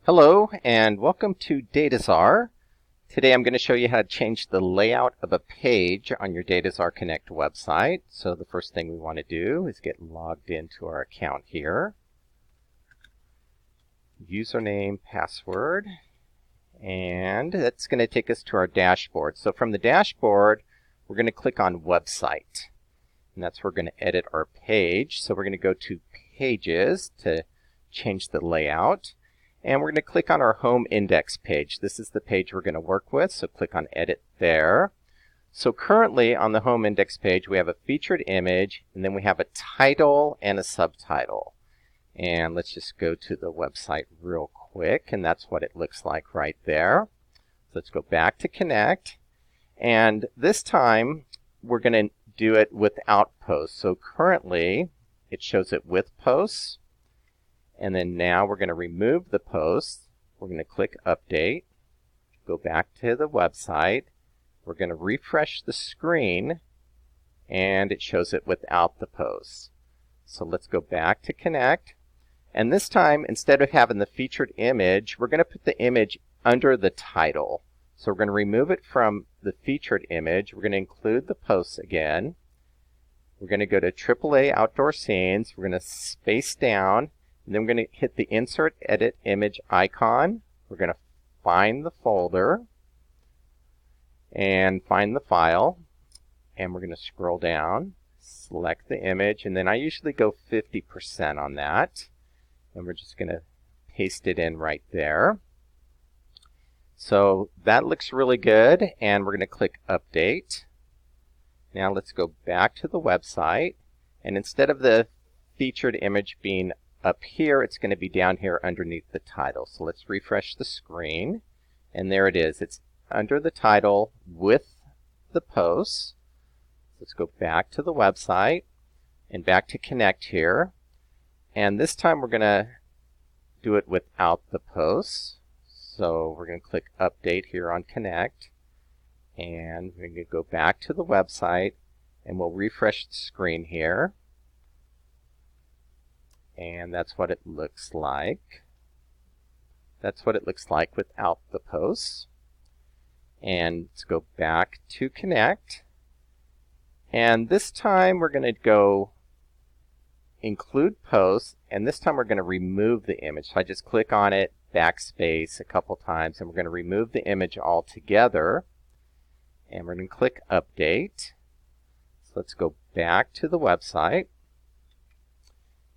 Hello and welcome to Dataczar. Today I'm going to show you how to change the layout of a page on your Dataczar Connect website. So the first thing we want to do is get logged into our account here. Username, password, and that's going to take us to our dashboard. So from the dashboard we're going to click on Website, and that's where we're going to edit our page. So we're going to go to Pages to change the layout. And we're going to click on our home index page. This is the page we're going to work with, so click on Edit there. So currently on the home index page we have a featured image, and then we have a title and a subtitle. And let's just go to the website real quick, and that's what it looks like right there. So let's go back to Connect, and this time we're going to do it without posts. So currently it shows it with posts. And then now we're going to remove the post. We're going to click Update, go back to the website. We're going to refresh the screen, and it shows it without the post. So let's go back to Connect. And this time, instead of having the featured image, we're going to put the image under the title. So we're going to remove it from the featured image. We're going to include the posts again. We're going to go to AAA Outdoor Scenes. We're going to space down. And then we're going to hit the Insert Edit Image icon. We're going to find the folder and find the file. And we're going to scroll down, select the image, and then I usually go 50% on that. And we're just going to paste it in right there. So that looks really good, and we're going to click Update. Now let's go back to the website, and instead of the featured image being up here, it's going to be down here underneath the title. So let's refresh the screen, and there it is. It's under the title with the posts. Let's go back to the website and back to Connect here, and this time we're going to do it without the posts. So we're going to click Update here on Connect, and we're going to go back to the website, and we'll refresh the screen here. And that's what it looks like. That's what it looks like without the posts. And let's go back to Connect. And this time we're going to go Include Posts, and this time we're going to remove the image. So I just click on it, backspace a couple times, and we're going to remove the image altogether. And we're going to click Update. So let's go back to the website.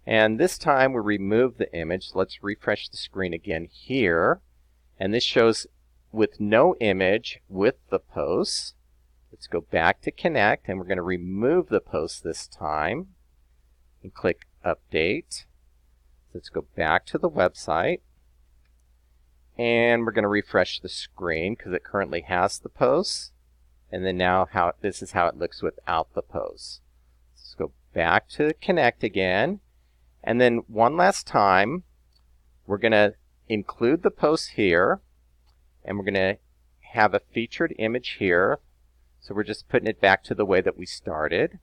And this time we remove the image. Let's refresh the screen again here. And this shows with no image with the posts. Let's go back to Connect, and we're going to remove the post this time. And click Update. Let's go back to the website. And we're going to refresh the screen because it currently has the posts. And then now this is how it looks without the posts. Let's go back to Connect again. And then one last time, we're going to include the post here, and we're going to have a featured image here. So we're just putting it back to the way that we started.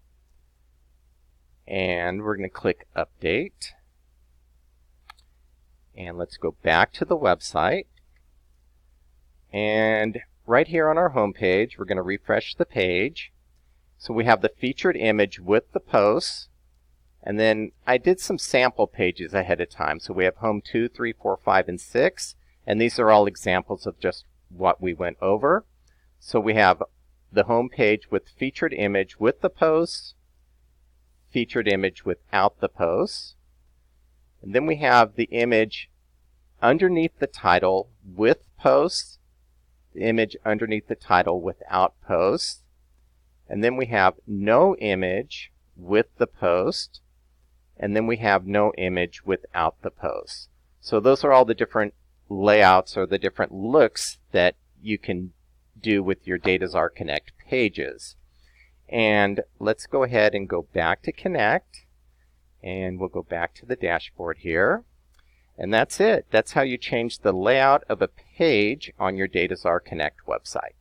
And we're going to click Update. And let's go back to the website. And right here on our home page, we're going to refresh the page. So we have the featured image with the posts. And then I did some sample pages ahead of time. So we have Home 2, 3, 4, 5, and 6. And these are all examples of just what we went over. So we have the home page with featured image with the posts, featured image without the posts. And then we have the image underneath the title with posts, the image underneath the title without posts. And then we have no image with the post. And then we have no image without the post. So those are all the different layouts or the different looks that you can do with your Dataczar Connect pages. And let's go ahead and go back to Connect, and we'll go back to the dashboard here. And that's it. That's how you change the layout of a page on your Dataczar Connect website.